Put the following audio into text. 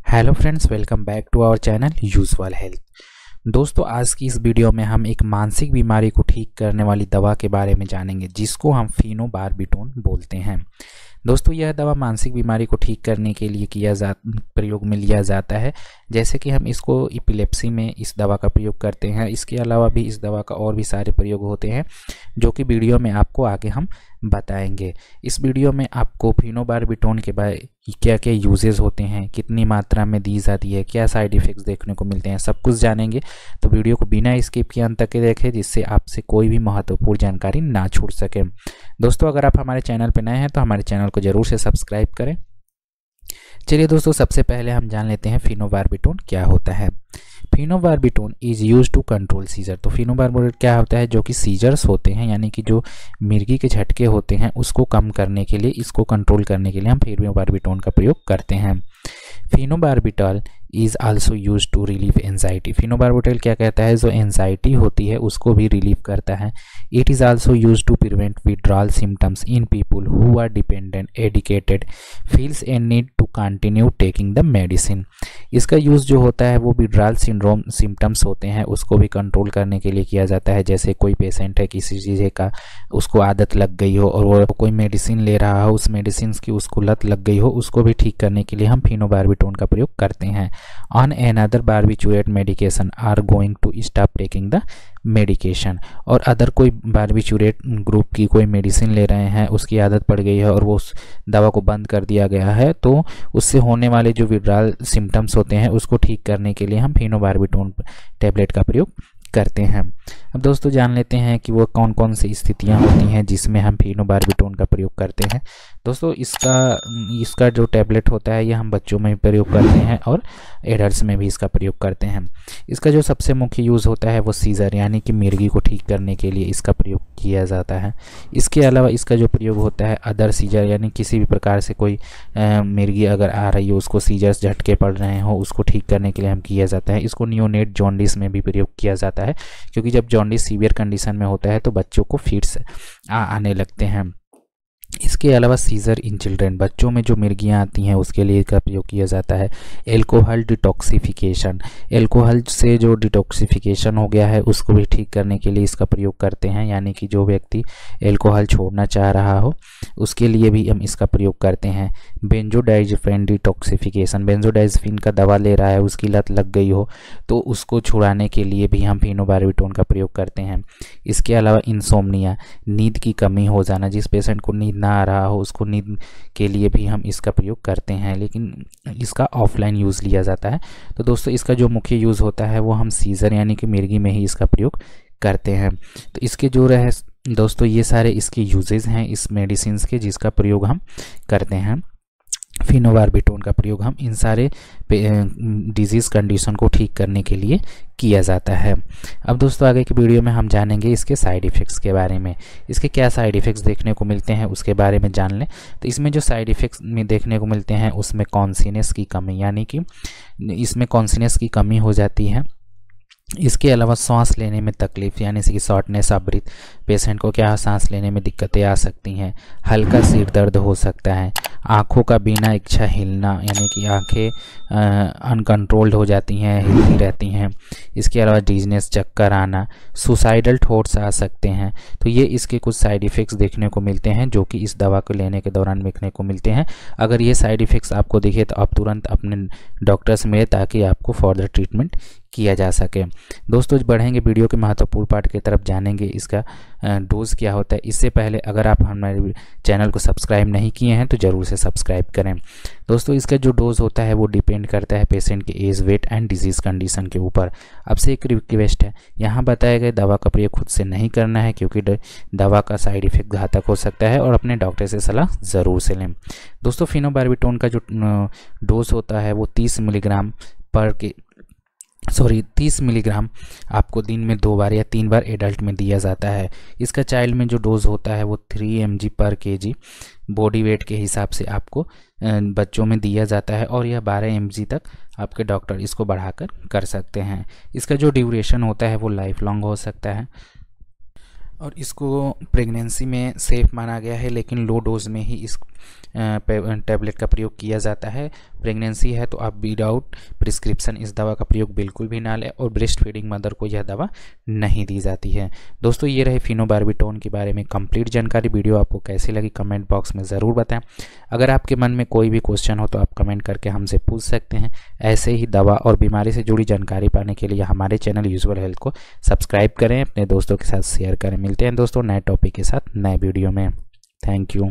Hello friends, welcome back to our channel usual health. दोस्तों, आज की इस वीडियो में हम एक मानसिक बीमारी को ठीक करने वाली दवा के बारे में जानेंगे जिसको हम फेनोबार्बिटोन बोलते हैं। दोस्तों, यह दवा मानसिक बीमारी को ठीक करने के लिए प्रयोग में लिया जाता है। जैसे कि हम इसको एपिलेप्सी में इस दवा का प्रयोग करते हैं। इसके अलावा भी इस दवा का और भी सारे प्रयोग होते हैं जो कि वीडियो में आपको आगे हम बताएंगे। इस वीडियो में आपको फेनोबार्बिटोन के बारे क्या क्या यूजेस होते हैं, कितनी मात्रा में दी जाती है, क्या साइड इफ़ेक्ट्स देखने को मिलते हैं, सब कुछ जानेंगे। तो वीडियो को बिना स्किप किए अंत तक देखें जिससे आपसे कोई भी महत्वपूर्ण जानकारी ना छूट सके। दोस्तों, अगर आप हमारे चैनल पर नए हैं तो हमारे चैनल को ज़रूर से सब्सक्राइब करें। चलिए दोस्तों, सबसे पहले हम जान लेते हैं फेनोबार्बिटोन क्या होता है। Phenobarbitone is use to control seizure. तो फेनोबार्बिटोन क्या होता है, जो कि सीजर्स होते हैं यानी कि जो मिर्गी के झटके होते हैं उसको कम करने के लिए, इसको कंट्रोल करने के लिए हम फेनोबार्बिटोन का प्रयोग करते हैं। Phenobarbital is also use to relieve anxiety. Phenobarbital क्या कहता है, जो एंजाइटी होती है उसको भी रिलीव करता है। It is also use to prevent withdrawal symptoms in people who are dependent addicted feels a need to continue taking the medicine. इसका यूज़ जो होता है वो विड्रॉल सिंड्रोम सिम्टम्स होते हैं उसको भी कंट्रोल करने के लिए किया जाता है। जैसे कोई पेशेंट है, किसी चीज़ का उसको आदत लग गई हो और वो कोई मेडिसिन ले रहा हो, उस मेडिसिन की उसको लत लग गई हो, उसको भी ठीक करने के लिए हम फेनोबार्बिटोन का प्रयोग करते हैं। On another barbiturate medication are going to stop taking the medication. और अदर कोई बार्बिचुरेट ग्रुप की कोई मेडिसिन ले रहे हैं, उसकी आदत पड़ गई है और वो उस दवा को बंद कर दिया गया है, तो उससे होने वाले जो विड्रॉल सिम्टम्स होते हैं उसको ठीक करने के लिए हम फेनोबार्बिटोन टैबलेट का प्रयोग करते हैं। अब दोस्तों, जान लेते हैं कि वो कौन कौन सी स्थितियां होती हैं जिसमें हम फेनोबार्बिटोन का प्रयोग करते हैं। दोस्तों, इसका जो टैबलेट होता है ये हम बच्चों में भी प्रयोग करते हैं और एडल्ट्स में भी इसका प्रयोग करते हैं। इसका जो सबसे मुख्य यूज़ होता है वो सीजर यानी कि मिर्गी को ठीक करने के लिए इसका प्रयोग किया जाता है। इसके अलावा इसका जो प्रयोग होता है अदर सीजर यानी किसी भी प्रकार से कोई मिर्गी अगर आ रही हो, उसको सीजर्स झटके पड़ रहे हो, उसको ठीक करने के लिए हम किया जाता है। इसको नियोनेट जॉन्डिस में भी प्रयोग किया जाता है, क्योंकि जब जॉन्डिस सीवियर कंडीशन में होता है तो बच्चों को फिट्स आने लगते हैं। इसके अलावा सीजर इन चिल्ड्रेन, बच्चों में जो मिर्गियाँ आती हैं उसके लिए इसका प्रयोग किया जाता है। एल्कोहल डिटॉक्सिफिकेशन, एल्कोहल से जो डिटॉक्सिफिकेशन हो गया है उसको भी ठीक करने के लिए इसका प्रयोग करते हैं, यानी कि जो व्यक्ति एल्कोहल छोड़ना चाह रहा हो उसके लिए भी हम इसका प्रयोग करते हैं। बेंजोडाइज़ेपिन डिटॉक्सिफिकेशन, बेंजोडाइज़ेपिन का दवा ले रहा है, उसकी लत लग गई हो तो उसको छुड़ाने के लिए भी हम फेनोबार्बिटोन का प्रयोग करते हैं। इसके अलावा इंसोम्निया, नींद की कमी हो जाना, जिस पेशेंट को नींद ना आ रहा हो उसको नींद के लिए भी हम इसका प्रयोग करते हैं, लेकिन इसका ऑफलाइन यूज़ लिया जाता है। तो दोस्तों, इसका जो मुख्य यूज़ होता है वो हम सीजर यानी कि मिर्गी में ही इसका प्रयोग करते हैं। तो इसके जो रहे दोस्तों, ये सारे इसके यूजेस हैं इस मेडिसिन के जिसका प्रयोग हम करते हैं। फेनोबार्बिटोन का प्रयोग हम इन सारे डिजीज़ कंडीशन को ठीक करने के लिए किया जाता है। अब दोस्तों, आगे की वीडियो में हम जानेंगे इसके साइड इफ़ेक्ट्स के बारे में। इसके क्या साइड इफ़ेक्ट्स देखने को मिलते हैं उसके बारे में जान लें। तो इसमें जो साइड इफ़ेक्ट्स में देखने को मिलते हैं उसमें कॉन्शियसनेस की कमी, यानी कि इसमें कॉन्शियसनेस की कमी हो जाती है। इसके अलावा सांस लेने में तकलीफ यानी कि शॉर्टनेस ऑफ ब्रीथ, पेशेंट को क्या सांस लेने में दिक्कतें आ सकती हैं। हल्का सिर दर्द हो सकता है। आँखों का बिना इच्छा हिलना यानी कि आँखें अनकंट्रोल्ड हो जाती हैं, हिलती रहती हैं। इसके अलावा डिजीनेस, चक्कर आना, सुसाइडल थॉट्स आ सकते हैं। तो ये इसके कुछ साइड इफ़ेक्ट्स देखने को मिलते हैं जो कि इस दवा को लेने के दौरान देखने को मिलते हैं। अगर ये साइड इफ़ेक्ट्स आपको दिखे तो आप तुरंत अपने डॉक्टर से मिलें ताकि आपको फर्दर ट्रीटमेंट किया जा सके। दोस्तों, बढ़ेंगे वीडियो के महत्वपूर्ण पार्ट की तरफ, जानेंगे इसका डोज क्या होता है। इससे पहले अगर आप हमारे चैनल को सब्सक्राइब नहीं किए हैं तो ज़रूर से सब्सक्राइब करें। दोस्तों, इसका जो डोज होता है वो डिपेंड करता है पेशेंट के age, weight and disease condition के ऊपर। अब से एक रिक्वेस्ट है, यहाँ बताए गए दवा का प्रयोग खुद से नहीं करना है क्योंकि दवा का साइड इफेक्ट घातक हो सकता है और अपने डॉक्टर से सलाह ज़रूर से लें। दोस्तों, फेनोबार्बिटोन का जो डोज होता है वो 30 मिलीग्राम आपको दिन में 2 बार या 3 बार एडल्ट में दिया जाता है। इसका चाइल्ड में जो डोज होता है वो 3 mg पर kg बॉडी वेट के हिसाब से आपको बच्चों में दिया जाता है और यह 12 mg तक आपके डॉक्टर इसको बढ़ाकर कर सकते हैं। इसका जो ड्यूरेशन होता है वो लाइफ लॉन्ग हो सकता है और इसको प्रेगनेंसी में सेफ़ माना गया है, लेकिन लो डोज में ही इस टैबलेट का प्रयोग किया जाता है। प्रेगनेंसी है तो आप विदाउट प्रिस्क्रिप्शन इस दवा का प्रयोग बिल्कुल भी ना लें, और ब्रेस्ट फीडिंग मदर को यह दवा नहीं दी जाती है। दोस्तों, ये रहे फेनोबार्बिटॉन के बारे में कंप्लीट जानकारी। वीडियो आपको कैसी लगी कमेंट बॉक्स में ज़रूर बताएं। अगर आपके मन में कोई भी क्वेश्चन हो तो आप कमेंट करके हमसे पूछ सकते हैं। ऐसे ही दवा और बीमारी से जुड़ी जानकारी पाने के लिए हमारे चैनल यूजुअल हेल्थ को सब्सक्राइब करें, अपने दोस्तों के साथ शेयर करें। मिलते हैं दोस्तों नए टॉपिक के साथ नए वीडियो में। Thank you.